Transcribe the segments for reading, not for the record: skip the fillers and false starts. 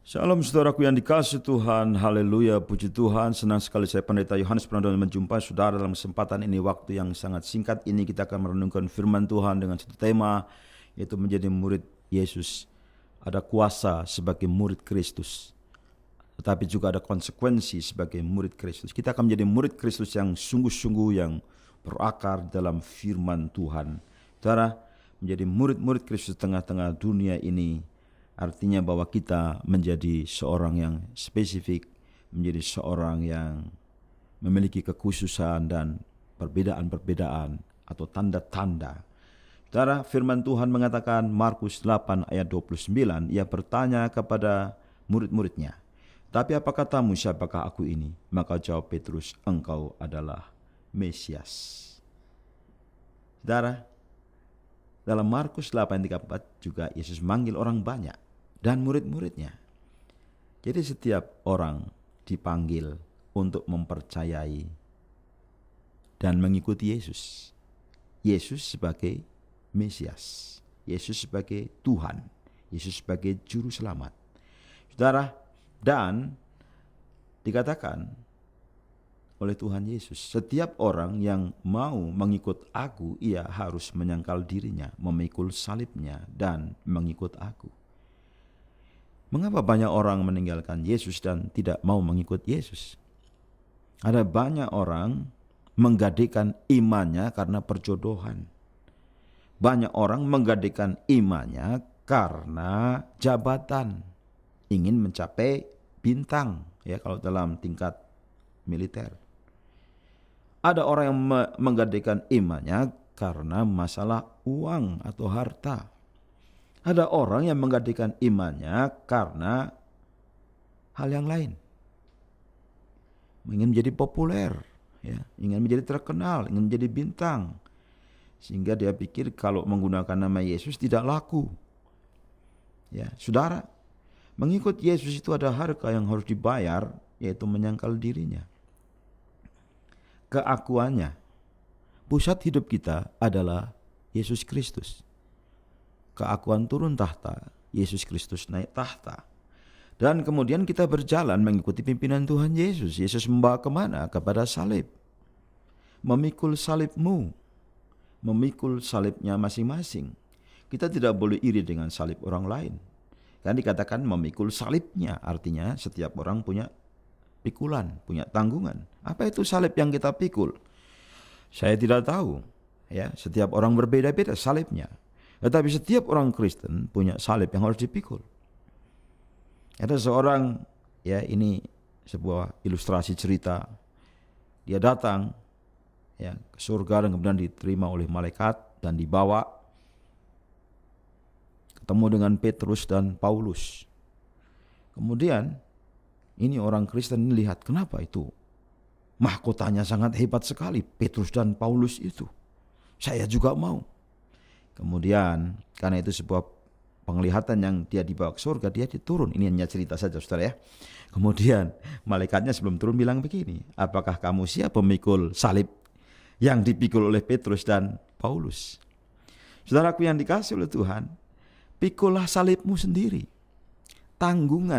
Salam saudaraku yang dikasihi Tuhan, haleluya, puji Tuhan. Senang sekali saya Pendeta Yohanes Prandono menjumpai saudara dalam kesempatan ini. Waktu yang sangat singkat ini kita akan merenungkan firman Tuhan dengan satu tema, yaitu menjadi murid Yesus. Ada kuasa sebagai murid Kristus, tetapi juga ada konsekuensi sebagai murid Kristus. Kita akan menjadi murid Kristus yang sungguh-sungguh, yang berakar dalam firman Tuhan. Saudara, menjadi murid-murid Kristus di tengah-tengah dunia ini artinya bahwa kita menjadi seorang yang spesifik, menjadi seorang yang memiliki kekhususan dan perbedaan-perbedaan atau tanda-tanda. Saudara, firman Tuhan mengatakan Markus 8 ayat 29, ia bertanya kepada murid-muridnya, "Tapi apa katamu, siapakah aku ini?" Maka jawab Petrus, "Engkau adalah Mesias." Saudara, dalam Markus 8:34 juga Yesus manggil orang banyak dan murid-muridnya. Jadi setiap orang dipanggil untuk mempercayai dan mengikuti Yesus. Yesus sebagai Mesias, Yesus sebagai Tuhan, Yesus sebagai Juru Selamat. Saudara, dan dikatakan oleh Tuhan Yesus, setiap orang yang mau mengikut aku, ia harus menyangkal dirinya, memikul salibnya, dan mengikut aku. Mengapa banyak orang meninggalkan Yesus dan tidak mau mengikut Yesus? Ada banyak orang menggadaikan imannya karena perjodohan. Banyak orang menggadaikan imannya karena jabatan, ingin mencapai bintang, ya kalau dalam tingkat militer. Ada orang yang menggadaikan imannya karena masalah uang atau harta. Ada orang yang menggadaikan imannya karena hal yang lain. Ingin menjadi populer, ya, ingin menjadi terkenal, ingin menjadi bintang. Sehingga dia pikir kalau menggunakan nama Yesus tidak laku. Ya, saudara, mengikut Yesus itu ada harga yang harus dibayar, yaitu menyangkal dirinya. Keakuannya, pusat hidup kita adalah Yesus Kristus. Keakuan turun tahta, Yesus Kristus naik tahta. Dan kemudian kita berjalan mengikuti pimpinan Tuhan Yesus. Yesus membawa kemana? Kepada salib. Memikul salibmu, memikul salibnya masing-masing. Kita tidak boleh iri dengan salib orang lain. Kan dikatakan memikul salibnya, artinya setiap orang punya pikulan, punya tanggungan. Apa itu salib yang kita pikul? Saya tidak tahu. Ya, setiap orang berbeda-beda salibnya. Tetapi setiap orang Kristen punya salib yang harus dipikul. Ada seorang, ya ini sebuah ilustrasi cerita. Dia datang ya ke surga dan kemudian diterima oleh malaikat dan dibawa ketemu dengan Petrus dan Paulus. Kemudian ini orang Kristen lihat, kenapa itu mahkotanya sangat hebat sekali, Petrus dan Paulus itu. Saya juga mau. Kemudian karena itu sebuah penglihatan yang dia dibawa ke surga, dia diturun. Ini hanya cerita saja saudara ya. Kemudian malaikatnya sebelum turun bilang begini, apakah kamu siap memikul salib yang dipikul oleh Petrus dan Paulus? Saudaraku yang dikasih oleh Tuhan, pikullah salibmu sendiri. Tanggung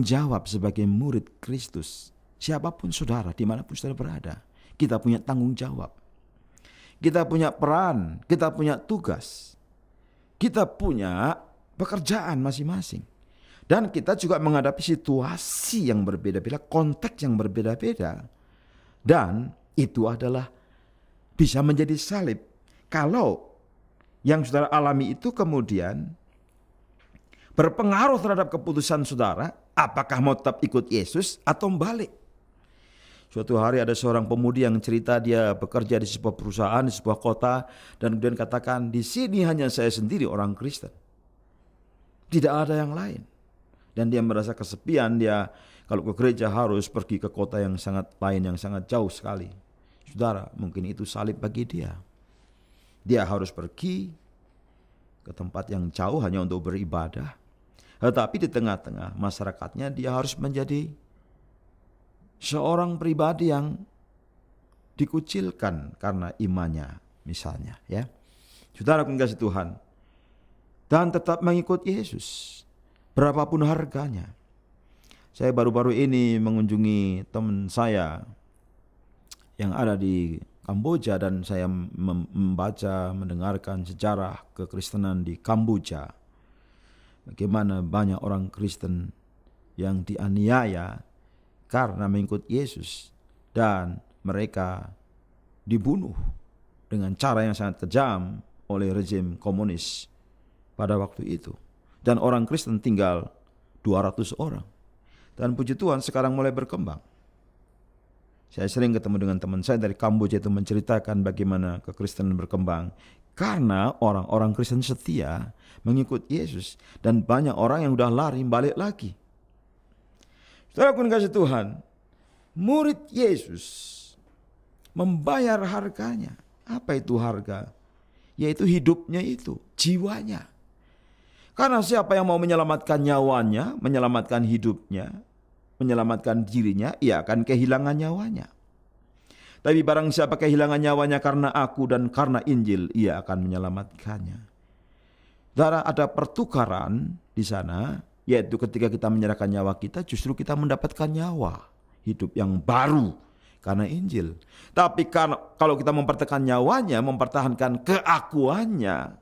jawab sebagai murid Kristus. Siapapun saudara, dimanapun saudara berada, kita punya tanggung jawab. Kita punya peran, kita punya tugas. Kita punya pekerjaan masing-masing. Dan kita juga menghadapi situasi yang berbeda-beda, konteks yang berbeda-beda. Dan itu adalah bisa menjadi salib. Kalau yang saudara alami itu kemudian berpengaruh terhadap keputusan saudara, apakah mau tetap ikut Yesus atau balik. Suatu hari ada seorang pemudi yang cerita dia bekerja di sebuah perusahaan, di sebuah kota, dan kemudian katakan, di sini hanya saya sendiri orang Kristen. Tidak ada yang lain. Dan dia merasa kesepian, dia kalau ke gereja harus pergi ke kota yang sangat lain, yang sangat jauh sekali. Saudara, mungkin itu salib bagi dia. Dia harus pergi ke tempat yang jauh hanya untuk beribadah. Tetapi di tengah-tengah masyarakatnya dia harus menjadi seorang pribadi yang dikucilkan karena imannya misalnya ya. Saudara kasih Tuhan, dan tetap mengikut Yesus. berapapun harganya. Saya baru-baru ini mengunjungi teman saya yang ada di Kamboja dan saya membaca, mendengarkan sejarah kekristenan di Kamboja. Bagaimana banyak orang Kristen yang dianiaya karena mengikut Yesus dan mereka dibunuh dengan cara yang sangat kejam oleh rezim komunis pada waktu itu. Dan orang Kristen tinggal 200 orang. Dan puji Tuhan sekarang mulai berkembang. Saya sering ketemu dengan teman saya dari Kamboja itu menceritakan bagaimana kekristenan berkembang. Karena orang-orang Kristen setia mengikut Yesus. Dan banyak orang yang udah lari balik lagi. Saudara pun kasih Tuhan, murid Yesus membayar harganya. Apa itu harga? Yaitu hidupnya itu, jiwanya. Karena siapa yang mau menyelamatkan nyawanya, menyelamatkan hidupnya, menyelamatkan dirinya, ia akan kehilangan nyawanya. Tapi barang siapa kehilangan nyawanya karena aku dan karena Injil, ia akan menyelamatkannya. Saudara, ada pertukaran di sana, yaitu ketika kita menyerahkan nyawa kita, justru kita mendapatkan nyawa, hidup yang baru karena Injil. Tapi kalau kita mempertahankan nyawanya, mempertahankan keakuannya,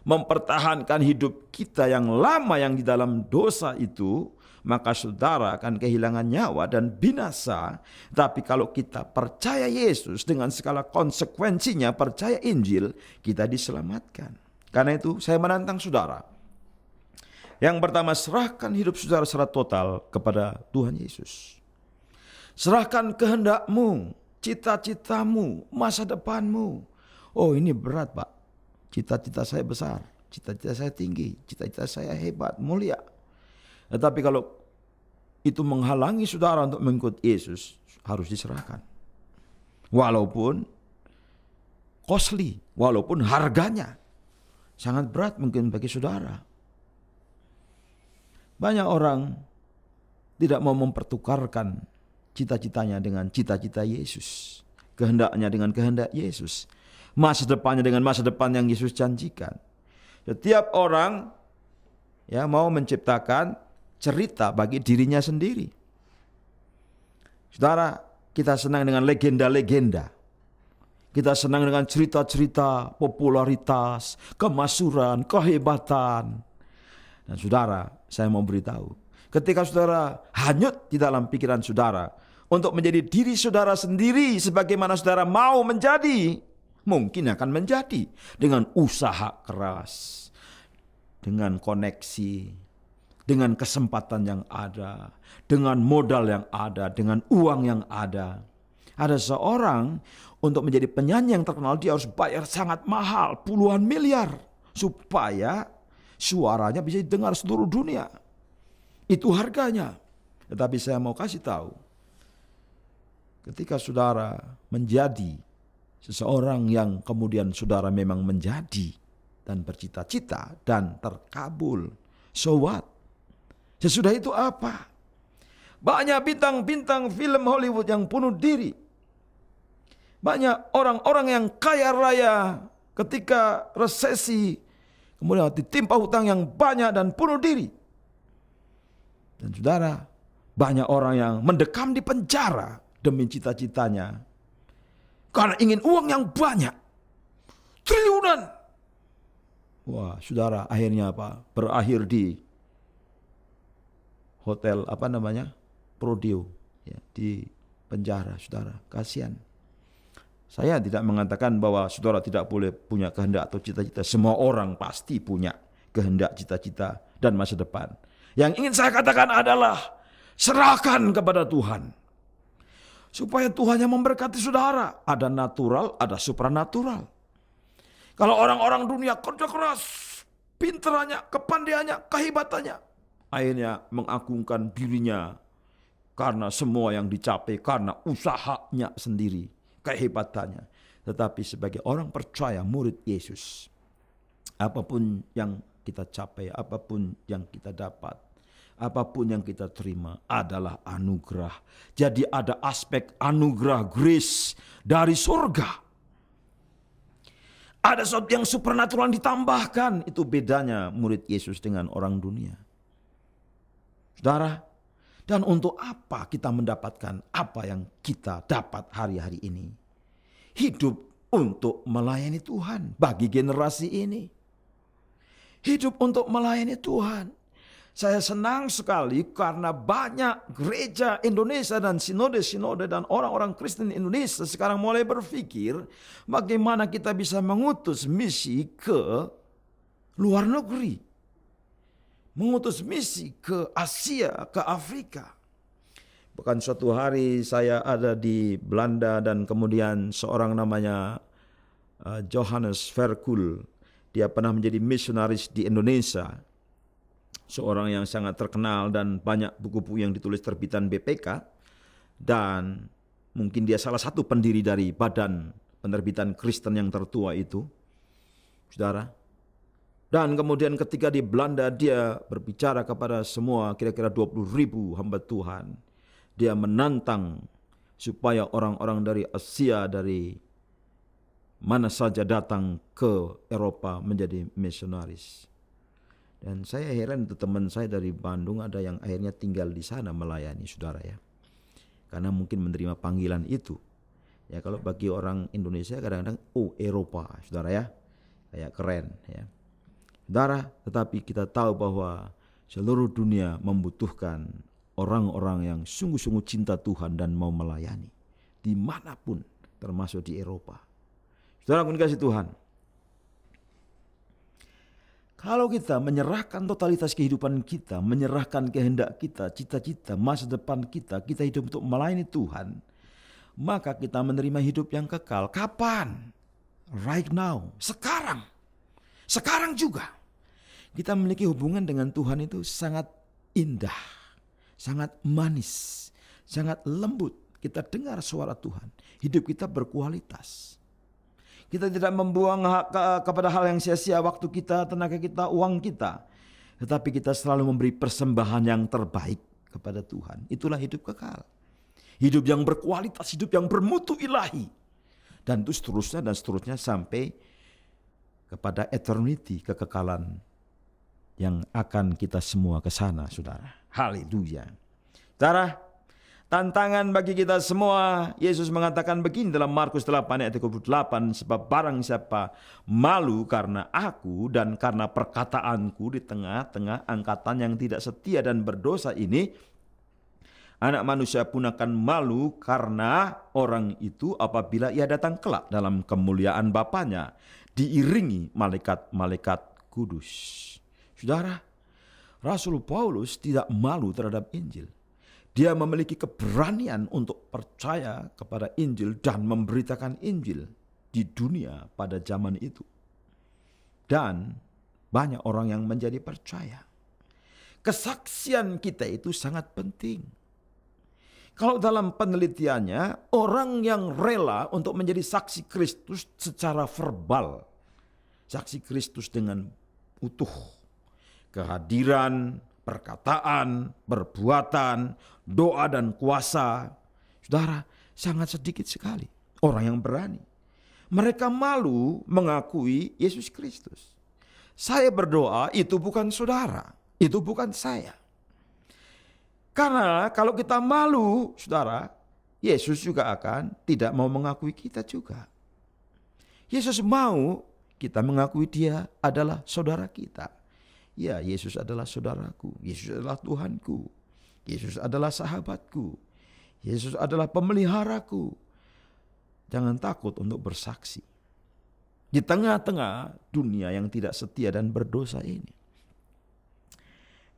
mempertahankan hidup kita yang lama yang di dalam dosa itu, maka saudara akan kehilangan nyawa dan binasa. Tapi kalau kita percaya Yesus dengan segala konsekuensinya, percaya Injil, kita diselamatkan. Karena itu saya menantang saudara. Yang pertama, serahkan hidup saudara secara total kepada Tuhan Yesus. Serahkan kehendakmu, cita-citamu, masa depanmu. Oh, ini berat, Pak. Cita-cita saya besar, cita-cita saya tinggi, cita-cita saya hebat, mulia. Tetapi kalau itu menghalangi saudara untuk mengikut Yesus, harus diserahkan. Walaupun costly, walaupun harganya sangat berat mungkin bagi saudara. Banyak orang tidak mau mempertukarkan cita-citanya dengan cita-cita Yesus, kehendaknya dengan kehendak Yesus, masa depannya dengan masa depan yang Yesus janjikan. Setiap orang mau menciptakan cerita bagi dirinya sendiri. Saudara, kita senang dengan legenda-legenda. Kita senang dengan cerita-cerita popularitas, kemasyhuran, kehebatan. Dan saudara, saya mau beritahu, ketika saudara hanyut di dalam pikiran saudara untuk menjadi diri saudara sendiri sebagaimana saudara mau menjadi, mungkin akan menjadi dengan usaha keras, dengan koneksi, dengan kesempatan yang ada, dengan modal yang ada, dengan uang yang ada. Ada seorang untuk menjadi penyanyi yang terkenal, dia harus bayar sangat mahal, puluhan miliar, supaya suaranya bisa didengar seluruh dunia. Itu harganya. Tetapi saya mau kasih tahu, ketika saudara menjadi seseorang yang kemudian saudara memang menjadi dan bercita-cita dan terkabul, so what? Sesudah itu apa? Banyak bintang-bintang film Hollywood yang bunuh diri. Banyak orang-orang yang kaya raya ketika resesi, kemudian ditimpa hutang yang banyak dan bunuh diri. Dan saudara, banyak orang yang mendekam di penjara demi cita-citanya. Karena ingin uang yang banyak. Triliunan. Wah, saudara, akhirnya apa? Berakhir di hotel Prodeo, di penjara, saudara. Kasihan. Saya tidak mengatakan bahwa saudara tidak boleh punya kehendak atau cita-cita. Semua orang pasti punya kehendak, cita-cita, dan masa depan. Yang ingin saya katakan adalah serahkan kepada Tuhan. Supaya Tuhan yang memberkati saudara. Ada natural, ada supranatural. Kalau orang-orang dunia kerja keras, pinterannya, kepandaiannya, kehebatannya, akhirnya mengagungkan dirinya karena semua yang dicapai karena usahanya sendiri, kehebatannya. Tetapi sebagai orang percaya, murid Yesus, apapun yang kita capai, apapun yang kita dapat, apapun yang kita terima adalah anugerah. Jadi ada aspek anugerah, grace dari surga. Ada sesuatu yang supernatural ditambahkan. Itu bedanya murid Yesus dengan orang dunia. Saudara, dan untuk apa kita mendapatkan apa yang kita dapat hari-hari ini? Hidup untuk melayani Tuhan bagi generasi ini. Hidup untuk melayani Tuhan. Saya senang sekali karena banyak gereja Indonesia dan sinode-sinode dan orang-orang Kristen Indonesia sekarang mulai berpikir bagaimana kita bisa mengutus misi ke luar negeri. Mengutus misi ke Asia, ke Afrika. Bahkan suatu hari saya ada di Belanda dan kemudian seorang namanya Johannes Verkuel. Dia pernah menjadi misionaris di Indonesia. Seorang yang sangat terkenal dan banyak buku-buku yang ditulis terbitan BPK. Dan mungkin dia salah satu pendiri dari badan penerbitan Kristen yang tertua itu. Saudara. Dan kemudian ketika di Belanda dia berbicara kepada semua kira-kira 20.000 hamba Tuhan. Dia menantang supaya orang-orang dari Asia, dari mana saja datang ke Eropa menjadi misionaris. Dan saya heran itu teman saya dari Bandung ada yang akhirnya tinggal di sana melayani, saudara ya. Karena mungkin menerima panggilan itu. Ya kalau bagi orang Indonesia kadang-kadang Eropa, saudara ya. Kayak keren ya. Saudara, tetapi kita tahu bahwa seluruh dunia membutuhkan orang-orang yang sungguh-sungguh cinta Tuhan dan mau melayani. Dimanapun, termasuk di Eropa. Saudara pun kasih Tuhan. Kalau kita menyerahkan totalitas kehidupan kita, menyerahkan kehendak kita, cita-cita, masa depan kita, kita hidup untuk melayani Tuhan, maka kita menerima hidup yang kekal. Kapan? Right now. Sekarang. Sekarang juga. Kita memiliki hubungan dengan Tuhan itu sangat indah, sangat manis, sangat lembut. Kita dengar suara Tuhan. Hidup kita berkualitas. Kita tidak membuang kepada hal yang sia-sia waktu kita, tenaga kita, uang kita. Tetapi kita selalu memberi persembahan yang terbaik kepada Tuhan. Itulah hidup kekal. Hidup yang berkualitas, hidup yang bermutu ilahi. Dan itu seterusnya dan seterusnya sampai kepada eternity, kekekalan yang akan kita semua ke sana, saudara. Haleluya. Saudara, tantangan bagi kita semua, Yesus mengatakan begini dalam Markus 8 ayat 38, sebab barang siapa malu karena aku dan karena perkataanku di tengah-tengah angkatan yang tidak setia dan berdosa ini, Anak Manusia pun akan malu karena orang itu apabila ia datang kelak dalam kemuliaan Bapanya, diiringi malaikat-malaikat kudus. Saudara, Rasul Paulus tidak malu terhadap Injil. Dia memiliki keberanian untuk percaya kepada Injil dan memberitakan Injil di dunia pada zaman itu. Dan banyak orang yang menjadi percaya. Kesaksian kita itu sangat penting. Kalau dalam penelitiannya, orang yang rela untuk menjadi saksi Kristus secara verbal. Saksi Kristus dengan utuh. Kehadiran, perkataan, perbuatan, doa dan kuasa. Saudara, sangat sedikit sekali orang yang berani. Mereka malu mengakui Yesus Kristus. Saya berdoa itu bukan saudara, itu bukan saya. Karena kalau kita malu, saudara, Yesus juga akan tidak mau mengakui kita juga. Yesus mau kita mengakui dia adalah saudara kita. Ya, Yesus adalah saudaraku, Yesus adalah Tuhanku, Yesus adalah sahabatku, Yesus adalah pemeliharaku. Jangan takut untuk bersaksi. Di tengah-tengah dunia yang tidak setia dan berdosa ini.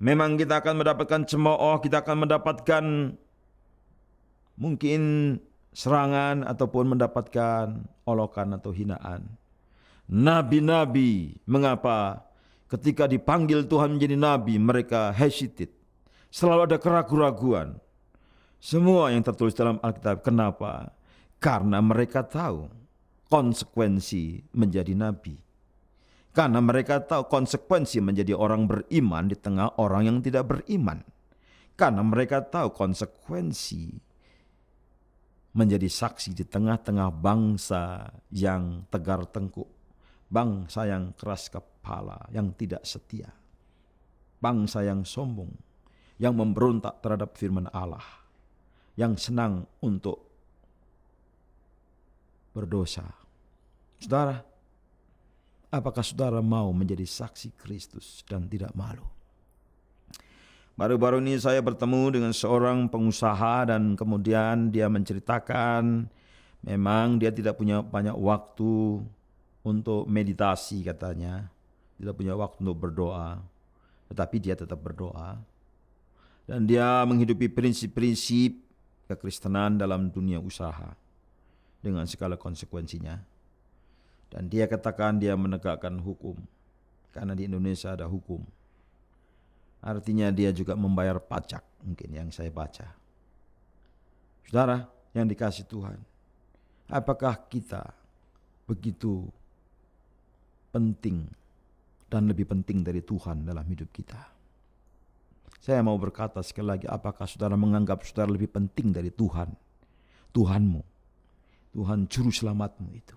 Memang kita akan mendapatkan cemooh, kita akan mendapatkan mungkin serangan ataupun mendapatkan olokan atau hinaan. Nabi-nabi, mengapa? Ketika dipanggil Tuhan menjadi nabi, mereka hesitate. Selalu ada keraguan-raguan. Semua yang tertulis dalam Alkitab. Kenapa? Karena mereka tahu konsekuensi menjadi nabi. Karena mereka tahu konsekuensi menjadi orang beriman di tengah orang yang tidak beriman. Karena mereka tahu konsekuensi menjadi saksi di tengah-tengah bangsa yang tegar tengkuk. Bangsa yang keras kepala, yang tidak setia. Bangsa yang sombong. yang memberontak terhadap firman Allah, yang senang untuk berdosa. Saudara, apakah saudara mau menjadi saksi Kristus dan tidak malu? Baru-baru ini saya bertemu dengan seorang pengusaha dan kemudian dia menceritakan memang dia tidak punya banyak waktu untuk meditasi katanya. Tidak punya waktu untuk berdoa, tetapi dia tetap berdoa. Dan dia menghidupi prinsip-prinsip kekristenan dalam dunia usaha dengan segala konsekuensinya. Dan dia katakan dia menegakkan hukum, karena di Indonesia ada hukum. Artinya dia juga membayar pajak, mungkin yang saya baca. Saudara yang dikasihi Tuhan, apakah kita begitu penting dan lebih penting dari Tuhan dalam hidup kita? Saya mau berkata sekali lagi, apakah saudara menganggap saudara lebih penting dari Tuhan? Tuhanmu, Tuhan Juru Selamatmu itu.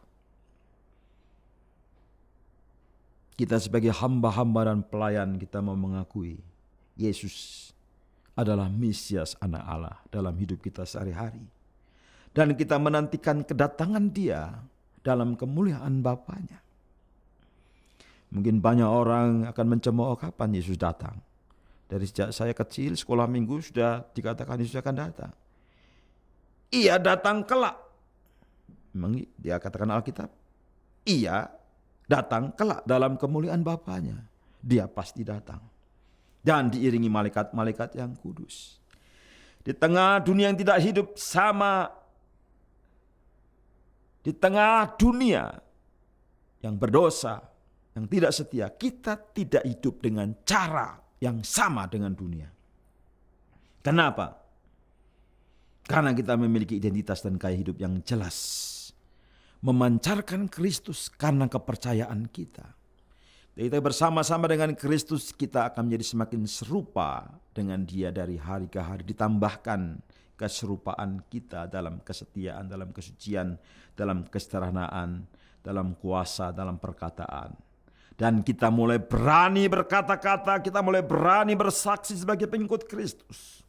Kita sebagai hamba-hamba dan pelayan, kita mau mengakui Yesus adalah Mesias anak Allah dalam hidup kita sehari-hari. Dan kita menantikan kedatangan Dia dalam kemuliaan Bapanya. Mungkin banyak orang akan mencemooh kapan Yesus datang. Dari sejak saya kecil, sekolah minggu sudah dikatakan Yesus akan datang. Ia datang kelak. Memang dia katakan Alkitab, ia datang kelak dalam kemuliaan Bapanya. Dia pasti datang. Dan diiringi malaikat-malaikat yang kudus. Di tengah dunia yang tidak hidup sama, di tengah dunia yang berdosa, yang tidak setia, kita tidak hidup dengan cara yang sama dengan dunia. Kenapa? Karena kita memiliki identitas dan gaya hidup yang jelas. Memancarkan Kristus karena kepercayaan kita. Kita bersama-sama dengan Kristus, kita akan menjadi semakin serupa dengan Dia dari hari ke hari. Ditambahkan keserupaan kita dalam kesetiaan, dalam kesucian, dalam kesederhanaan, dalam kuasa, dalam perkataan. Dan kita mulai berani berkata-kata, kita mulai berani bersaksi sebagai pengikut Kristus.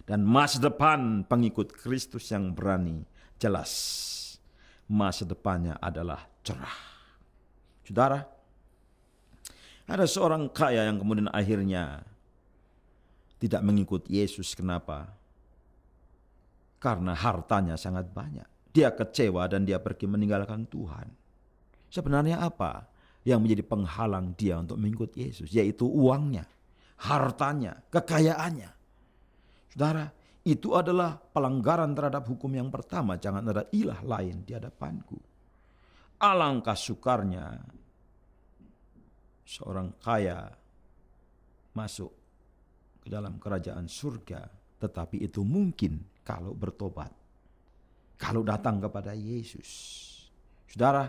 Dan masa depan pengikut Kristus yang berani, jelas. Masa depannya adalah cerah. Saudara, ada seorang kaya yang kemudian akhirnya tidak mengikut Yesus. Kenapa? Karena hartanya sangat banyak. Dia kecewa dan dia pergi meninggalkan Tuhan. Sebenarnya apa yang menjadi penghalang dia untuk mengikut Yesus? Yaitu uangnya, hartanya, kekayaannya. Saudara, itu adalah pelanggaran terhadap hukum yang pertama. Jangan ada ilah lain di hadapanku. Alangkah sukarnya seorang kaya masuk ke dalam kerajaan surga. Tetapi itu mungkin kalau bertobat, kalau datang kepada Yesus. Saudara,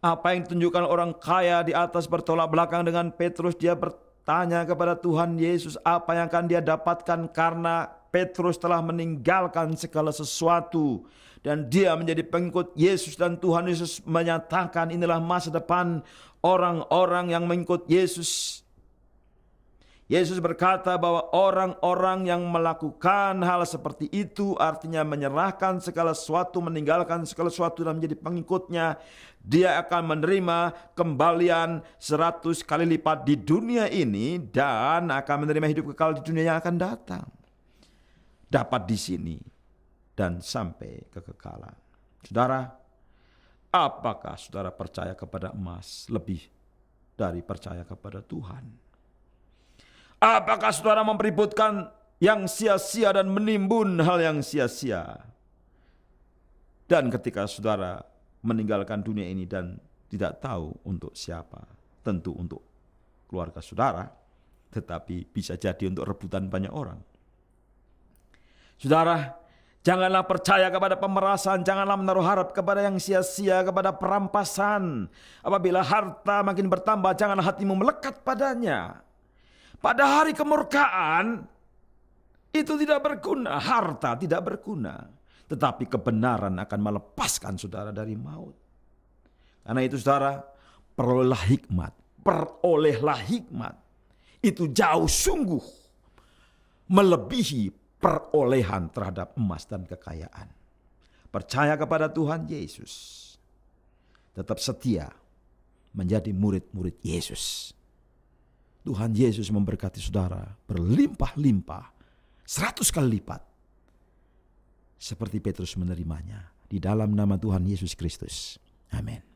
apa yang ditunjukkan orang kaya di atas bertolak belakang dengan Petrus, dia bertanya kepada Tuhan Yesus apa yang akan dia dapatkan karena Petrus telah meninggalkan segala sesuatu dan dia menjadi pengikut Yesus. Dan Tuhan Yesus menyatakan inilah masa depan orang-orang yang mengikut Yesus. Yesus berkata bahwa orang-orang yang melakukan hal seperti itu, artinya menyerahkan segala sesuatu, meninggalkan segala sesuatu dan menjadi pengikutnya, dia akan menerima kembalian 100 kali lipat di dunia ini dan akan menerima hidup kekal di dunia yang akan datang. Dapat di sini dan sampai kekekalan. Saudara, apakah saudara percaya kepada emas lebih dari percaya kepada Tuhan? Apakah saudara mempeributkan yang sia-sia dan menimbun hal yang sia-sia? Dan ketika saudara meninggalkan dunia ini dan tidak tahu untuk siapa, tentu untuk keluarga saudara, tetapi bisa jadi untuk rebutan banyak orang. Saudara, janganlah percaya kepada pemerasan, janganlah menaruh harap kepada yang sia-sia, kepada perampasan. Apabila harta makin bertambah, janganlah hatimu melekat padanya. Pada hari kemurkaan, itu tidak berguna, harta tidak berguna. Tetapi kebenaran akan melepaskan saudara dari maut. Karena itu saudara, perolehlah hikmat. Itu jauh sungguh melebihi perolehan terhadap emas dan kekayaan. Percaya kepada Tuhan Yesus. Tetap setia menjadi murid-murid Yesus. Tuhan Yesus memberkati saudara berlimpah-limpah 100 kali lipat. Seperti Petrus menerimanya. Di dalam nama Tuhan Yesus Kristus. Amin.